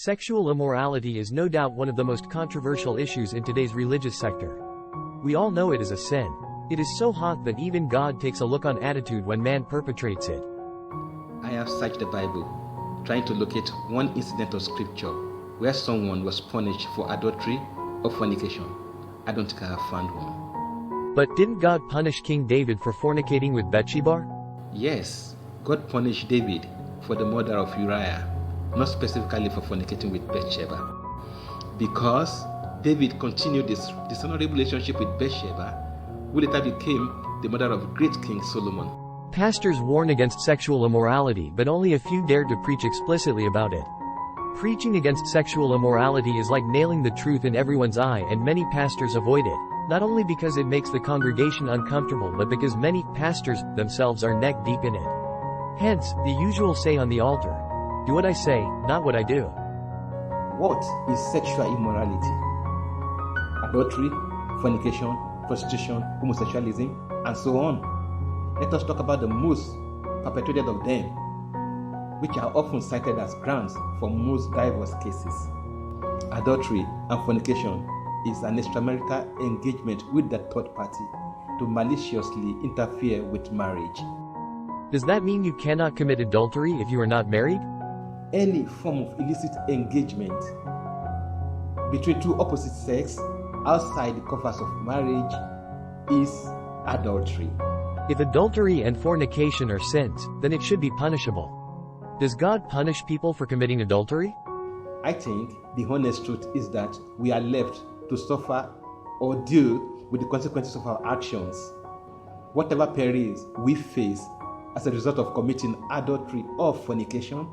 Sexual immorality is no doubt one of the most controversial issues in today's religious sector. We all know it is a sin. It is so hot that even God takes a look on attitude when man perpetrates it. I have searched the Bible, trying to locate one incident of scripture where someone was punished for adultery or fornication. I don't think I have found one. But didn't God punish King David for fornicating with Bathsheba? Yes, God punished David for the murder of Uriah, not specifically for fornicating with Bathsheba. Because David continued this dishonorable relationship with Bathsheba, who later became the mother of great King Solomon. Pastors warn against sexual immorality, but only a few dare to preach explicitly about it. Preaching against sexual immorality is like nailing the truth in everyone's eye, and many pastors avoid it, not only because it makes the congregation uncomfortable but because many pastors themselves are neck deep in it. Hence, the usual say on the altar, "Do what I say, not what I do." What is sexual immorality? Adultery, fornication, prostitution, homosexualism, and so on. Let us talk about the most perpetrated of them, which are often cited as grounds for most divorce cases. Adultery and fornication is an extramarital engagement with the third party to maliciously interfere with marriage. Does that mean you cannot commit adultery if you are not married? Any form of illicit engagement between two opposite sex outside the covers of marriage is adultery. If adultery and fornication are sins, then it should be punishable. Does God punish people for committing adultery? I think the honest truth is that we are left to suffer or deal with the consequences of our actions. Whatever perils we face as a result of committing adultery or fornication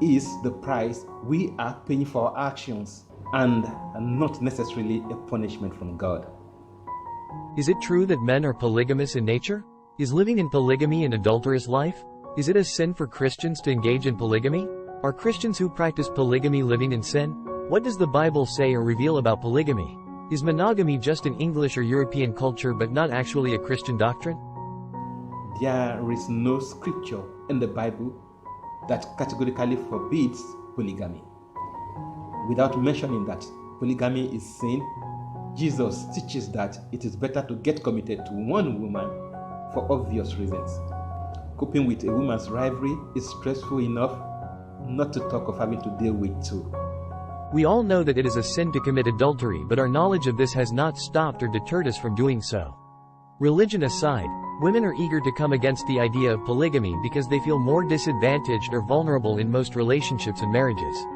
is the price we are paying for our actions, and not necessarily a punishment from God. Is it true that men are polygamous in nature? Is living in polygamy an adulterous life? Is it a sin for Christians to engage in polygamy? Are Christians who practice polygamy living in sin? What does the Bible say or reveal about polygamy? Is monogamy just an English or European culture but not actually a Christian doctrine? There is no scripture in the Bible that categorically forbids polygamy. Without mentioning that polygamy is sin, Jesus teaches that it is better to get committed to one woman for obvious reasons. Coping with a woman's rivalry is stressful enough, not to talk of having to deal with two. We all know that it is a sin to commit adultery, but our knowledge of this has not stopped or deterred us from doing so. Religion aside, women are eager to come against the idea of polygamy because they feel more disadvantaged or vulnerable in most relationships and marriages.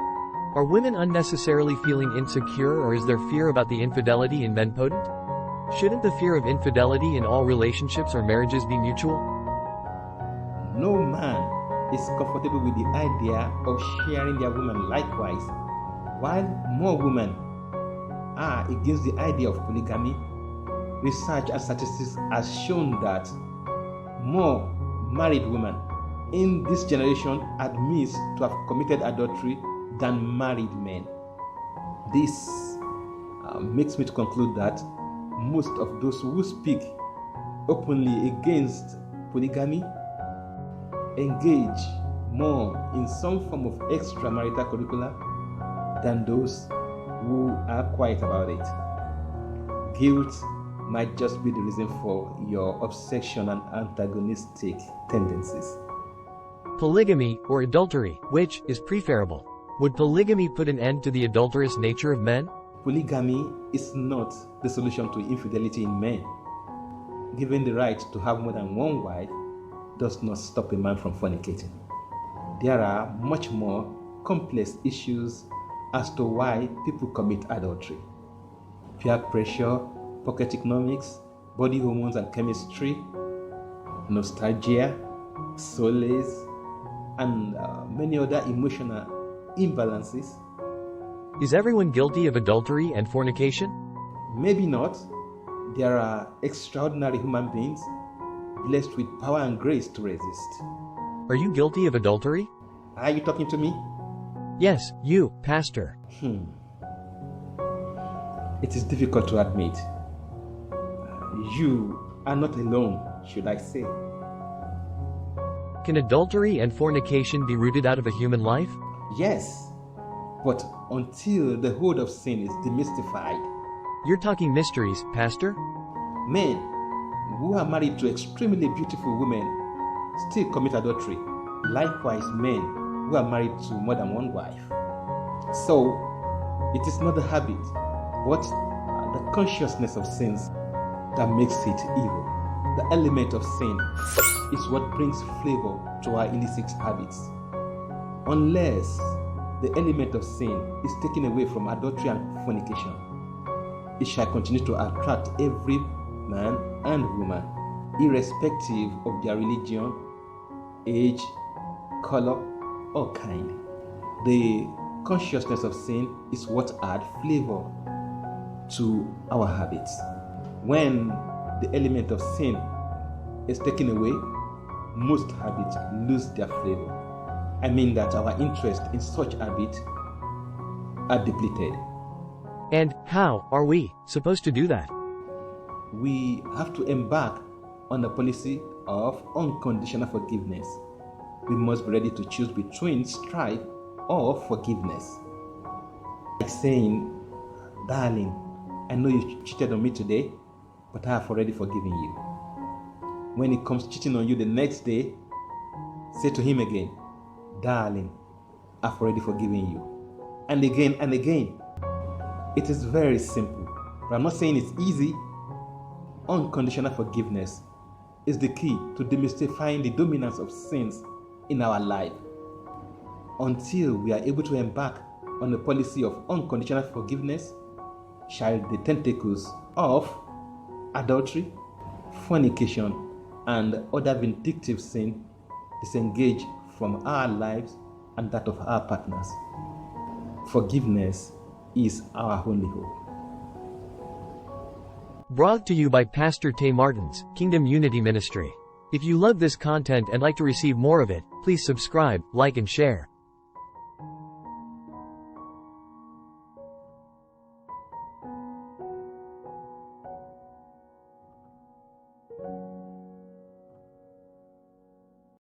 Are women unnecessarily feeling insecure, or is their fear about the infidelity in men potent? Shouldn't the fear of infidelity in all relationships or marriages be mutual? No man is comfortable with the idea of sharing their woman likewise, while more women are against the idea of polygamy. Research and statistics has shown that more married women in this generation admit to have committed adultery than married men. This makes me to conclude that most of those who speak openly against polygamy engage more in some form of extramarital curricula than those who are quiet about it. Guilt might just be the reason for your obsession and antagonistic tendencies. Polygamy, or adultery, which is preferable? Would polygamy put an end to the adulterous nature of men? Polygamy is not the solution to infidelity in men. Given the right to have more than one wife does not stop a man from fornicating. There are much more complex issues as to why people commit adultery. Peer pressure, pocket economics, body hormones and chemistry, nostalgia, solace, and many other emotional imbalances. Is everyone guilty of adultery and fornication? Maybe not. There are extraordinary human beings blessed with power and grace to resist. Are you guilty of adultery? Are you talking to me? Yes, you, Pastor. It is difficult to admit. You are not alone, should I say. Can adultery and fornication be rooted out of a human life? Yes. But until the hold of sin is demystified, You're talking mysteries, Pastor? men who are married to extremely beautiful women still commit adultery. Likewise, men who are married to more than one wife. So, it is not the habit, but the consciousness of sins that makes it evil. The element of sin is what brings flavor to our illicit habits. Unless the element of sin is taken away from adultery and fornication, it shall continue to attract every man and woman, irrespective of their religion, age, color, or kind. The consciousness of sin is what adds flavor to our habits. When the element of sin is taken away, most habits lose their flavor. I mean that our interest in such habits are depleted. And how are we supposed to do that? We have to embark on a policy of unconditional forgiveness. We must be ready to choose between strife or forgiveness. Like saying, darling, I know you cheated on me today, but I have already forgiven you. When he comes cheating on you the next day, say to him again, darling, I've already forgiven you. And again and again. It is very simple, but I'm not saying it's easy. Unconditional forgiveness is the key to demystifying the dominance of sins in our life. Until we are able to embark on a policy of unconditional forgiveness, shall the tentacles of adultery, fornication, and other vindictive sin disengage from our lives and that of our partners. Forgiveness is our only hope. Brought to you by Pastor Tay Martins, Kingdom Unity Ministry. If you love this content and like to receive more of it, please subscribe, like and share.